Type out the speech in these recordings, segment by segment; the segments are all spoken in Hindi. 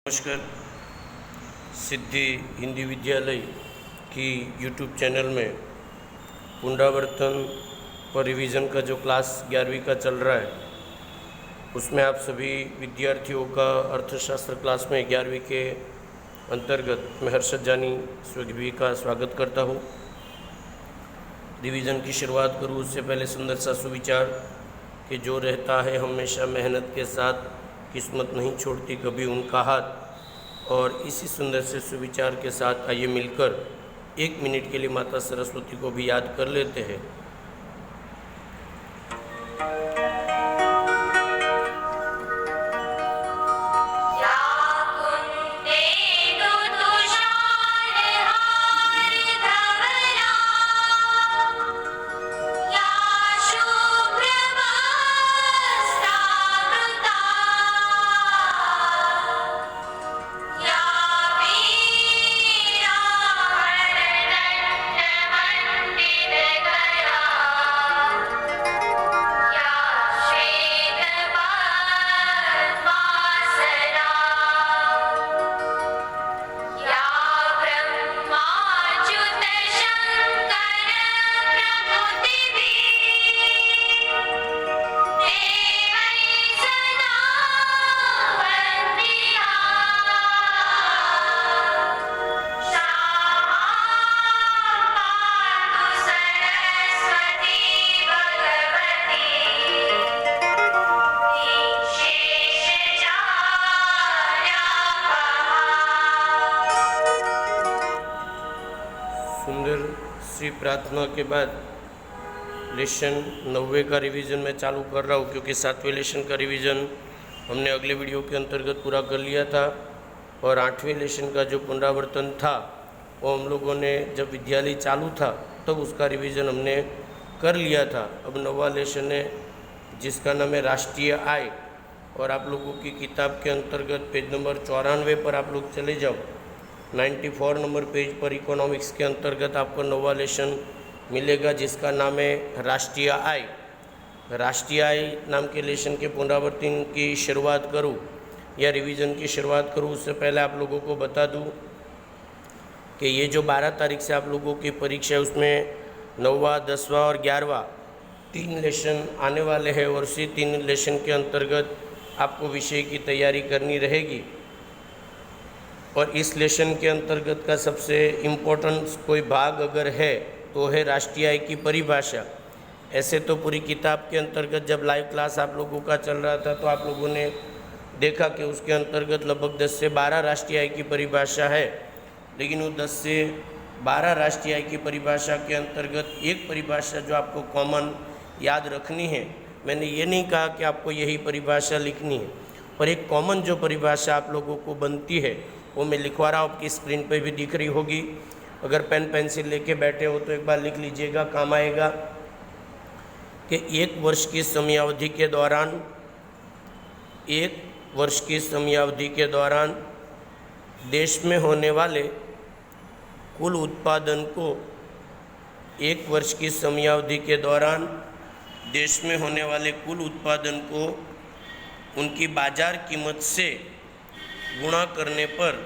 नमस्कार। सिद्धि हिंदी विद्यालय की यूट्यूब चैनल में पुनरावर्तन पर रिवीजन का जो क्लास 11वीं का चल रहा है उसमें आप सभी विद्यार्थियों का अर्थशास्त्र क्लास में 11वीं के अंतर्गत मैं हर्षद जानी सभी का स्वागत करता हूँ। रिवीजन की शुरुआत करूँ उससे पहले सुंदर सा सुविचार कि जो रहता है हमेशा मेहनत के साथ किस्मत नहीं छोड़ती कभी उनका हाथ। और इसी सुंदर से सुविचार के साथ आइए मिलकर 1 मिनट के लिए माता सरस्वती को भी याद कर लेते हैं। सुंदर सी प्रार्थना के बाद लेसन 9वें का रिवीजन मैं चालू कर रहा हूँ क्योंकि 7वें लेसन का रिवीजन हमने अगले वीडियो के अंतर्गत पूरा कर लिया था। और 8वें लेसन का जो पुनरावर्तन था वो हम लोगों ने जब विद्यालय चालू था तब उसका रिवीजन हमने कर लिया था। अब 9वां लेसन है जिसका नाम है राष्ट्रीय आय। और आप लोगों की किताब के अंतर्गत पेज नंबर 94 पर आप लोग चले जाओ। 94 नंबर पेज पर इकोनॉमिक्स के अंतर्गत आपको 9वां लेसन मिलेगा जिसका नाम है राष्ट्रीय आय। राष्ट्रीय आय नाम के लेसन के पुनरावर्तन की शुरुआत करूं या रिवीजन की शुरुआत करूं उससे पहले आप लोगों को बता दूं कि ये जो 12 तारीख से आप लोगों की परीक्षा है उसमें 9वां 10वां और 11वां 3 लेसन आने वाले हैं। और इसी 3 लेसन के अंतर्गत आपको विषय की तैयारी करनी रहेगी। और इस लेसन के अंतर्गत का सबसे इम्पोर्टेंट कोई भाग अगर है तो है राष्ट्रीय आय की परिभाषा। ऐसे तो पूरी किताब के अंतर्गत जब लाइव क्लास आप लोगों का चल रहा था तो आप लोगों ने देखा कि उसके अंतर्गत लगभग 10 से 12 राष्ट्रीय आय की परिभाषा है। लेकिन वो 10 से 12 राष्ट्रीय आय की परिभाषा के अंतर्गत एक परिभाषा जो आपको कॉमन याद रखनी है, मैंने ये नहीं कहा कि आपको यही परिभाषा लिखनी है, पर एक कॉमन जो परिभाषा आप लोगों को बनती है वो मैं लिखवा रहा हूँ, आपकी स्क्रीन पे भी दिख रही होगी। अगर पेन पेंसिल लेके बैठे हो तो एक बार लिख लीजिएगा, काम आएगा। कि 1 वर्ष की समयावधि के दौरान 1 वर्ष की समयावधि के दौरान देश में होने वाले कुल उत्पादन को 1 वर्ष की समयावधि के दौरान देश में होने वाले कुल उत्पादन को उनकी बाजार कीमत से गुणा करने पर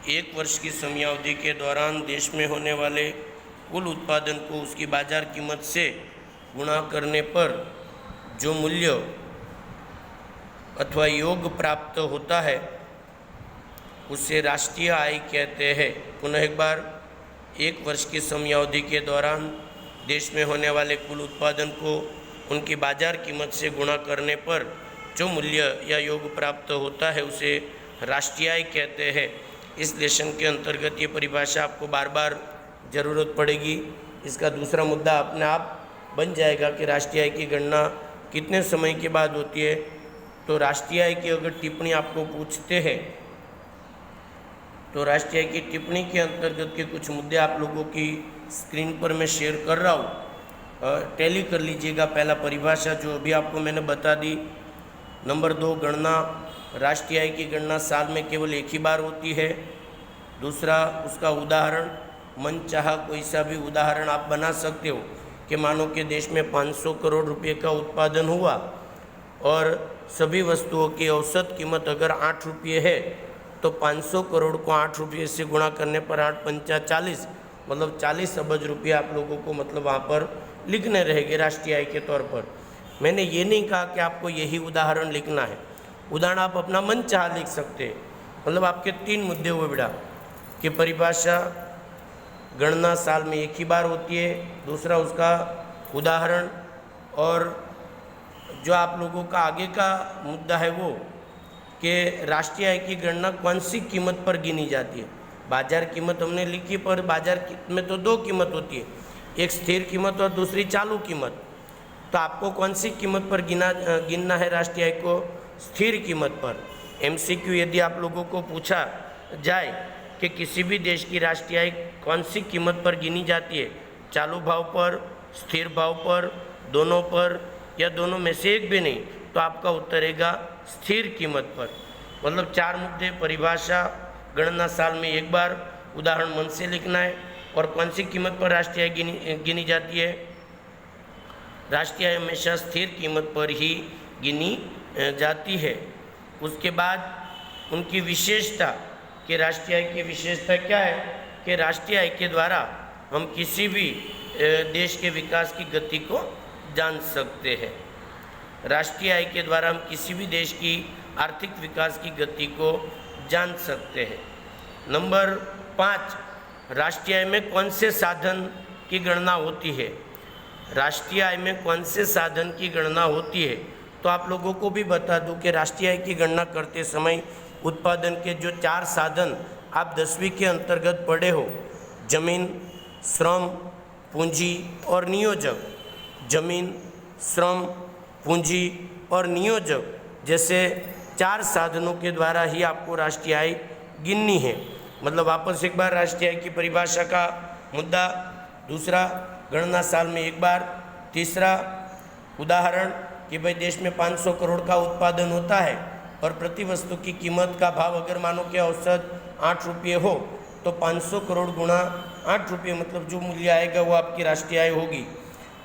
1 वर्ष की समयावधि के दौरान देश में होने वाले कुल उत्पादन को उसकी बाजार कीमत से गुणा करने पर जो मूल्य अथवा योग प्राप्त होता है उसे राष्ट्रीय आय कहते हैं। पुनः एक बार, 1 वर्ष की समयावधि के दौरान देश में होने वाले कुल उत्पादन को उनकी बाजार कीमत से गुणा करने पर जो मूल्य या योग प्राप्त होता है उसे राष्ट्रीय आय कहते हैं। इस लेसन के अंतर्गत ये परिभाषा आपको बार बार ज़रूरत पड़ेगी। इसका दूसरा मुद्दा अपने आप बन जाएगा कि राष्ट्रीय आय की गणना कितने समय के बाद होती है। तो राष्ट्रीय आय की अगर टिप्पणी आपको पूछते हैं तो राष्ट्रीय आय की टिप्पणी के अंतर्गत के कुछ मुद्दे आप लोगों की स्क्रीन पर मैं शेयर कर रहा हूँ, टैली कर लीजिएगा। पहला परिभाषा जो अभी आपको मैंने बता दी। नंबर 2, गणना। राष्ट्रीय आय की गणना साल में केवल एक ही बार होती है। दूसरा, उसका उदाहरण। मन चाहा कोई सा भी उदाहरण आप बना सकते हो कि मानो कि देश में 500 करोड़ रुपए का उत्पादन हुआ और सभी वस्तुओं की औसत कीमत अगर 8 रुपये है तो 500 करोड़ को 8 रुपये से गुणा करने पर 8 पंचा 40, मतलब 40 अरब रुपये आप लोगों को मतलब वहाँ पर लिखने रहेंगे राष्ट्रीय आय के तौर पर। मैंने ये नहीं कहा कि आपको यही उदाहरण लिखना है, उदाहरण आप अपना मन चाह लिख सकते हैं। मतलब आपके 3 मुद्दे हुए बेटा कि परिभाषा गणना साल में एक ही बार होती है, दूसरा उसका उदाहरण, और जो आप लोगों का आगे का मुद्दा है वो कि राष्ट्रीय आय की गणना कौन सी कीमत पर गिनी जाती है। बाजार कीमत हमने लिखी, पर बाजार में तो 2 कीमत होती है, एक स्थिर कीमत और दूसरी चालू कीमत। तो आपको कौन सी कीमत पर गिनना है राष्ट्रीय आय को? स्थिर कीमत पर। MCQ यदि आप लोगों को पूछा जाए कि किसी भी देश की राष्ट्रीय आय कौन सी कीमत पर गिनी जाती है, चालू भाव पर, स्थिर भाव पर, दोनों पर, या दोनों में से एक भी नहीं, तो आपका उत्तर रहेगा स्थिर कीमत पर। मतलब 4 मुद्दे, परिभाषा, गणना साल में एक बार, उदाहरण मन से लिखना है, और कौन सी कीमत पर राष्ट्रीय आय गिनी जाती है। राष्ट्रीय आय हमेशा स्थिर कीमत पर ही गिनी जाती है। उसके बाद उनकी विशेषता, कि राष्ट्रीय आय की विशेषता क्या है कि राष्ट्रीय आय के द्वारा हम किसी भी देश के विकास की गति को जान सकते हैं। राष्ट्रीय आय के द्वारा हम किसी भी देश की आर्थिक विकास की गति को जान सकते हैं। नंबर 5, राष्ट्रीय आय में कौन से साधन की गणना होती है। राष्ट्रीय आय में कौन से साधन की गणना होती है, तो आप लोगों को भी बता दूं कि राष्ट्रीय आय की गणना करते समय उत्पादन के जो 4 साधन आप 10वीं के अंतर्गत पढ़े हो, जमीन, श्रम, पूंजी और नियोजक, जमीन, श्रम, पूंजी और नियोजक जैसे 4 साधनों के द्वारा ही आपको राष्ट्रीय आय गिननी है। मतलब वापस एक बार राष्ट्रीय आय की परिभाषा का मुद्दा, दूसरा गणना साल में एक बार, तीसरा उदाहरण कि भाई देश में 500 करोड़ का उत्पादन होता है और प्रति वस्तु की कीमत का भाव अगर मानो कि औसत 8 रुपये हो तो 500 करोड़ गुणा 8 रुपये, मतलब जो मूल्य आएगा वो आपकी राष्ट्रीय आय होगी।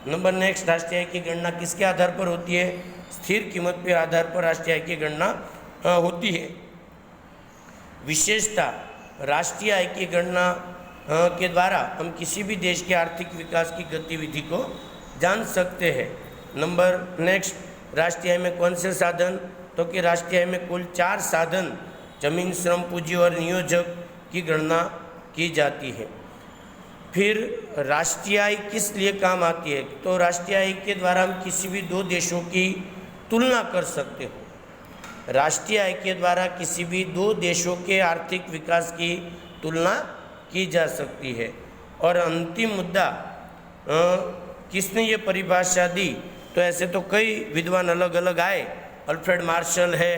नंबर नेक्स्ट, राष्ट्रीय आय की गणना किसके आधार पर होती है? स्थिर कीमत के आधार पर राष्ट्रीय आय की गणना होती है। विशेषता, राष्ट्रीय आय की गणना के द्वारा हम किसी भी देश के आर्थिक विकास की गतिविधि को जान सकते हैं। नंबर नेक्स्ट, राष्ट्रीय आय में कौन से साधन, तो कि राष्ट्रीय आय में कुल 4 साधन जमीन, श्रम, पूंजी और नियोजक की गणना की जाती है। फिर राष्ट्रीय आय किस लिए काम आती है, तो राष्ट्रीय आय के द्वारा हम किसी भी 2 देशों की तुलना कर सकते हो। राष्ट्रीय आय के द्वारा किसी भी 2 देशों के आर्थिक विकास की तुलना की जा सकती है। और अंतिम मुद्दा, किसने ये परिभाषा दी, तो ऐसे तो कई विद्वान अलग अलग आए, अल्फ्रेड मार्शल है,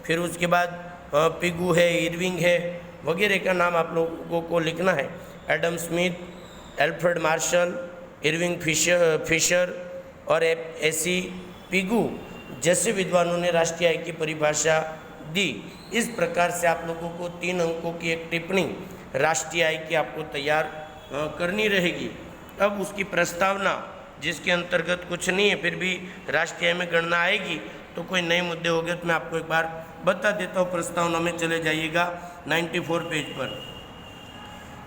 फिर उसके बाद पिगू है, इरविंग है, वगैरह का नाम आप लोगों को लिखना है। Adam Smith, Alfred Marshall, Irving Fisher और एसी पिगू जैसे विद्वानों ने राष्ट्रीय आय की परिभाषा दी। इस प्रकार से आप लोगों को 3 अंकों की एक टिप्पणी राष्ट्रीय आय की आपको तैयार करनी रहेगी। अब उसकी प्रस्तावना, जिसके अंतर्गत कुछ नहीं है फिर भी राष्ट्रीय आय में गणना आएगी, तो कोई नए मुद्दे हो गए तो मैं आपको एक बार बता देता हूँ। प्रस्तावना में चले जाइएगा 94 पेज पर,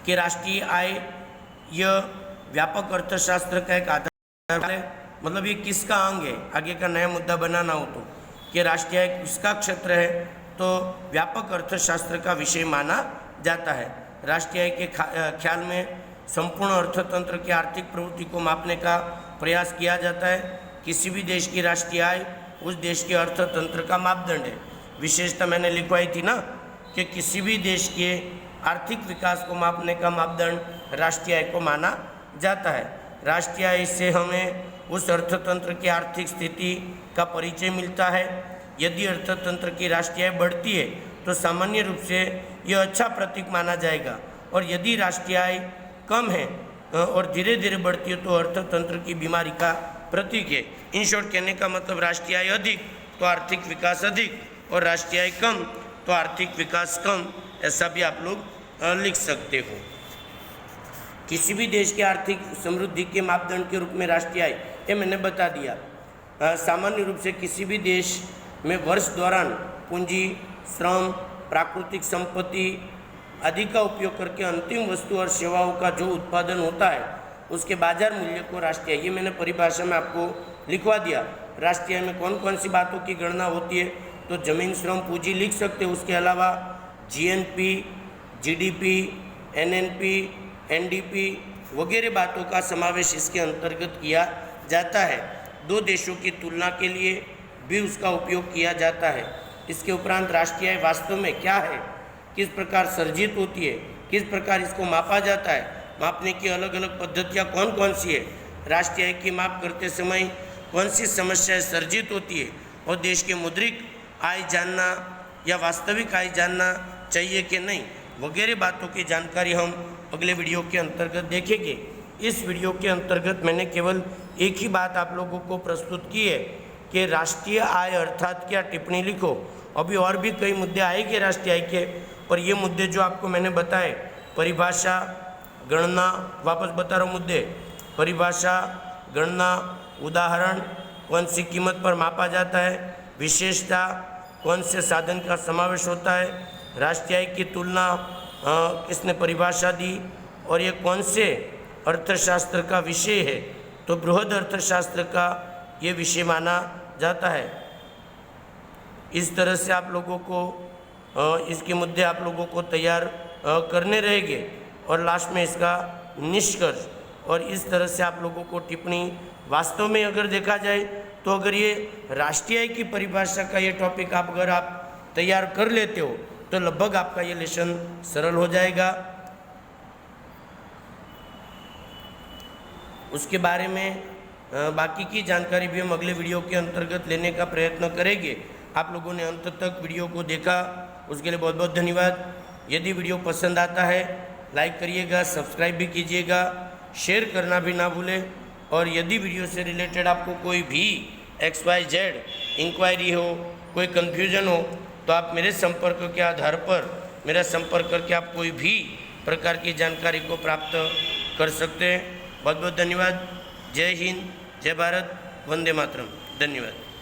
कि राष्ट्रीय आय यह व्यापक अर्थशास्त्र का एक आधार है। मतलब ये किसका अंग है, आगे का नया मुद्दा बनाना हो तो, कि राष्ट्रीय आय किसका क्षेत्र है, तो व्यापक अर्थशास्त्र का विषय माना जाता है। राष्ट्रीय आय के ख्याल में संपूर्ण अर्थतंत्र की आर्थिक प्रवृत्ति को मापने का प्रयास किया जाता है। किसी भी देश की राष्ट्रीय आय उस देश के अर्थतंत्र का मापदंड है। विशेषता मैंने लिखवाई थी ना कि किसी भी देश के आर्थिक विकास को मापने का मापदंड राष्ट्रीय आय को माना जाता है। राष्ट्रीय आय से हमें उस अर्थतंत्र की आर्थिक स्थिति का परिचय मिलता है। यदि अर्थतंत्र की राष्ट्रीय आय बढ़ती है तो सामान्य रूप से यह अच्छा प्रतीक माना जाएगा, और यदि राष्ट्रीय आय कम है और धीरे धीरे बढ़ती है तो अर्थतंत्र की बीमारी का प्रतीक है। इन शॉर्ट कहने का मतलब राष्ट्रीय आय अधिक तो आर्थिक विकास अधिक, और राष्ट्रीय आय कम तो आर्थिक विकास कम, ऐसा भी आप लोग लिख सकते हो। किसी भी देश की आर्थिक समृद्धि के मापदंड के रूप में राष्ट्रीय आय, ये मैंने बता दिया। सामान्य रूप से किसी भी देश में वर्ष दौरान पूंजी, श्रम, प्राकृतिक संपत्ति आदि का उपयोग करके अंतिम वस्तु और सेवाओं का जो उत्पादन होता है उसके बाजार मूल्य को राष्ट्रीय आय, ये मैंने परिभाषा में आपको लिखवा दिया। राष्ट्रीय आय में कौन कौन सी बातों की गणना होती है, तो जमीन, श्रम, पूंजी लिख सकते हैं। उसके अलावा जीएनपी, जीडीपी, एनएनपी, एनडीपी वगैरह बातों का समावेश इसके अंतर्गत किया जाता है। दो देशों की तुलना के लिए भी उसका उपयोग किया जाता है। इसके उपरांत राष्ट्रीय आय वास्तव में क्या है, किस प्रकार सर्जित होती है, किस प्रकार इसको मापा जाता है, मापने की अलग अलग पद्धतियाँ कौन कौन सी है, राष्ट्रीय आय की माप करते समय कौन सी समस्याएं सर्जित होती है और देश के मौद्रिक आय जानना या वास्तविक आय जानना चाहिए कि नहीं, वगैरह बातों की जानकारी हम अगले वीडियो के अंतर्गत देखेंगे। इस वीडियो के अंतर्गत मैंने केवल एक ही बात आप लोगों को प्रस्तुत की है कि राष्ट्रीय आय अर्थात क्या, टिप्पणी लिखो। अभी और भी कई मुद्दे आएंगे राष्ट्रीय आय के, पर ये मुद्दे जो आपको मैंने बताए, परिभाषा, गणना, वापस बता रहा हूँ मुद्दे, परिभाषा, गणना, उदाहरण, कौन सी कीमत पर मापा जाता है, विशेषता, कौन से साधन का समावेश होता है, राष्ट्रीय आय की तुलना किसने परिभाषा दी, और ये कौन से अर्थशास्त्र का विषय है, तो बृहद अर्थशास्त्र का ये विषय माना जाता है। इस तरह से आप लोगों को इसके मुद्दे आप लोगों को तैयार करने रहेंगे और लास्ट में इसका निष्कर्ष, और इस तरह से आप लोगों को टिप्पणी, वास्तव में अगर देखा जाए तो अगर ये राष्ट्रीय आय की परिभाषा का ये टॉपिक अगर आप तैयार कर लेते हो तो लगभग आपका ये लेसन सरल हो जाएगा। उसके बारे में बाकी की जानकारी भी हम अगले वीडियो के अंतर्गत लेने का प्रयत्न करेंगे। आप लोगों ने अंत तक वीडियो को देखा, उसके लिए बहुत बहुत धन्यवाद। यदि वीडियो पसंद आता है लाइक करिएगा, सब्सक्राइब भी कीजिएगा, शेयर करना भी ना भूलें। और यदि वीडियो से रिलेटेड आपको कोई भी XYZ इंक्वायरी हो, कोई कन्फ्यूजन हो, तो आप मेरे संपर्क के आधार पर मेरा संपर्क करके आप कोई भी प्रकार की जानकारी को प्राप्त कर सकते हैं। बहुत बहुत धन्यवाद। जय हिंद, जय भारत, वंदे मातरम। धन्यवाद।